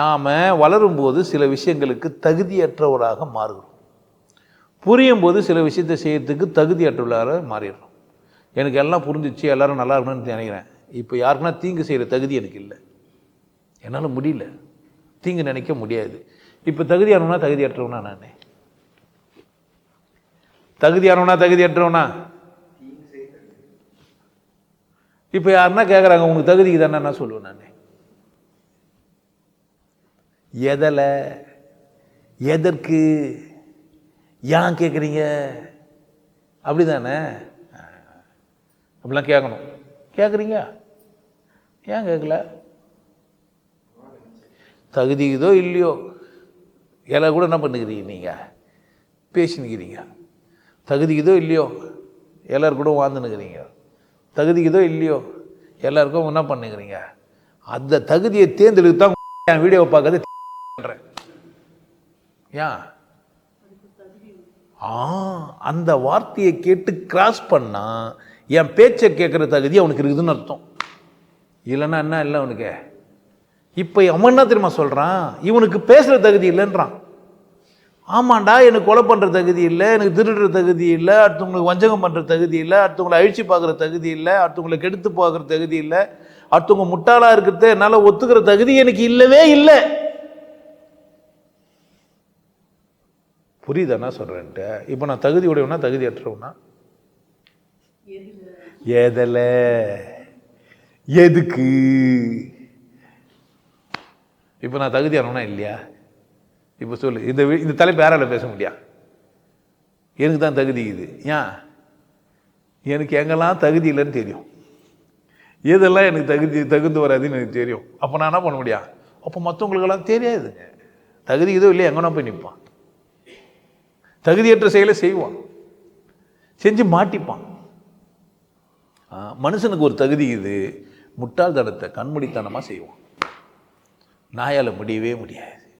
நாம் வளரும்போது சில விஷயங்களுக்கு தகுதியற்றவராக மாறுகிறோம். புரியும் போது சில விஷயத்தை செய்யறதுக்கு தகுதியற்றவராக மாறிடுறோம். எனக்கு எல்லாம் புரிஞ்சிச்சு, எல்லோரும் நல்லா இருக்கணும்னு நினைக்கிறேன். இப்போ யாருக்குன்னா தீங்கு செய்கிற தகுதி எனக்கு இல்லை, என்னால் முடியல, தீங்கு நினைக்க முடியாது. இப்போ தகுதியானவனா தகுதியற்றவனா? நான் தகுதியானவனா தகுதியற்றவனா? இப்போ யாருன்னா கேட்குறாங்க உங்களுக்கு தகுதிக்கு தானே, நான் சொல்லுவேன் நான். எதில், எதற்கு, ஏன் கேட்குறீங்க? அப்படி தானே? அப்படிலாம் கேட்கணும். கேட்குறீங்க, ஏன் கேட்கல? தகுதிக்குதோ இல்லையோ எல்லாம் கூட என்ன பண்ணுக்கிறீங்க, நீங்கள் பேசினுக்கிறீங்க. தகுதிக்குதோ இல்லையோ எல்லோரும் கூட வாழ்ந்துன்னுக்கிறீங்க. தகுதிக்குதோ இல்லையோ எல்லாருக்கும் என்ன பண்ணுக்கிறீங்க. அந்த தகுதியை தேர்ந்தெடுத்து தான் என் வீடியோவை பார்க்கறது பண்ணுறேன். ஏன்? அந்த வார்த்தையை கேட்டு கிராஸ் பண்ணால் என் பேச்சை கேட்குற தகுதி அவனுக்கு இருக்குதுன்னு அர்த்தம். இல்லைன்னா என்ன இல்லை அவனுக்கு. இப்போ அவன் என்ன தெரியுமா சொல்கிறான், இவனுக்கு பேசுகிற தகுதி இல்லைன்றான். ஆமாண்டா, எனக்கு கொலை பண்ணுற தகுதி இல்லை, எனக்கு திருடுற தகுதி இல்லை, அடுத்தவங்களுக்கு வஞ்சகம் பண்ணுற தகுதி இல்லை, அடுத்தவங்களை அழிச்சு பார்க்குற தகுதி இல்லை, அடுத்தவங்களை கெடுத்து பார்க்குற தகுதி இல்லை, அடுத்தவங்க முட்டாளாக இருக்கிறத என்னால் ஒத்துக்கிற தகுதி எனக்கு இல்லவே இல்லை. புரியுதா நான் சொல்கிறேன்ட்டு? இப்போ நான் தகுதி உடையவனா தகுதி அற்றவனா? எதில், எதுக்கு? இப்போ நான் தகுதியானவனா இல்லையா? இப்போ சொல்லு, இந்த தலைப்பு யாரால பேச முடியா? எனக்கு தான் தகுதி இது. ஏன்? எனக்கு எங்கெல்லாம் தகுதி இல்லைன்னு தெரியும், எதெல்லாம் எனக்கு தகுந்து வராதுன்னு எனக்கு தெரியும். அப்போ நான் என்ன பண்ண முடியும்? அப்போ மற்றவங்களுக்கெல்லாம் தெரியாதுங்க. தகுதி இதோ இல்லையா, எங்கன்னா போய் நிற்பான், தகுதியற்ற செயலை செய்வான், செஞ்சு மாட்டிப்பான். மனுஷனுக்கு ஒரு தகுதி இது, முட்டாள்தனத்தை கண்மூடித்தனமாக செய்வான். நாயால் முடியவே முடியாது.